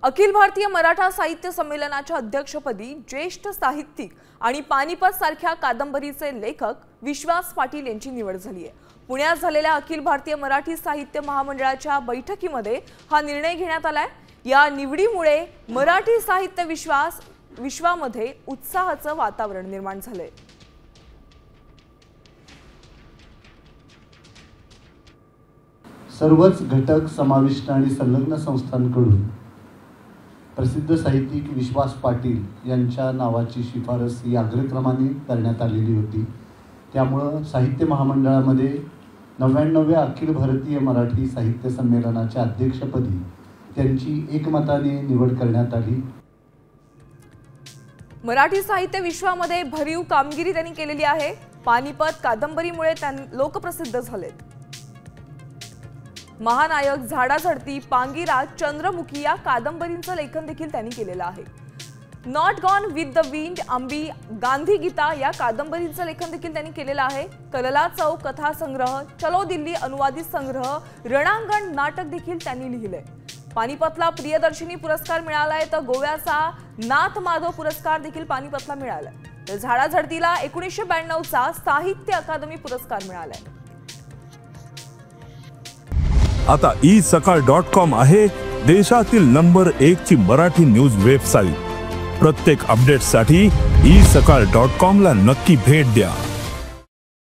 अखिल भारतीय मराठा साहित्य संमेलनाच्या अध्यक्षपदी ज्येष्ठ साहित्यिक आणि पानिपत सारख्या कादंबरीचे लेखक विश्वास पाटील यांची निवड झाली आहे। पुण्यात झालेल्या अखिल भारतीय मराठी साहित्य महामंडळाच्या बैठकीमध्ये हा निर्णय घेण्यात आलाय। या निवडीमुळे मराठी साहित्य विश्वामध्ये उत्साहाचं वातावरण निर्माण झालंय। सर्वच घटक समाविष्ट आणि संलग्न संस्थांकडून प्रसिद्ध साहित्यिक विश्वास पाटील यांच्या नावाची शिफारस ही अग्रक्रमाने करण्यात आलेली होती। त्यामुळे साहित्य महामंडळामध्ये 99व्या अखिल भारतीय मराठी साहित्य संमेलनाच्या अध्यक्षपदी त्यांची एकमताने निवड करण्यात आली। मराठी साहित्य विश्वामध्ये भरीव कामगिरी त्यांनी केलेली आहे। पानिपत कादंबरीमुळे लोकप्रसिद्ध झालेत। महानायक, झाडाझडती, पांगिरा, चंद्रमुखी या कादंबरींचं लेखन देखील त्यांनी केलेलं आहे। Not gone with the wind, Ambi, Gandhi Gita या कादंबरींचं लेखन देखील त्यांनी केलेलं आहे। कलला चौक कथा संग्रह, चलो दिल्ली अनुवादित संग्रह, रणांगण नाटक देखील त्यांनी लिहिलंय। पानिपतला प्रियदर्शिनी पुरस्कार मिळालाय, तर गोव्याचा नाथ माधव पुरस्कार देखील पानिपतला मिळालाय। तर झाडाझडतीला 1992चा साहित्य अकादमी पुरस्कार मिळालाय। आता isakal.com आहे देशातील नंबर 1 ची मराठी न्यूज वेबसाईट। प्रत्येक अपडेटसाठी isakal.com ला नक्की भेट द्या।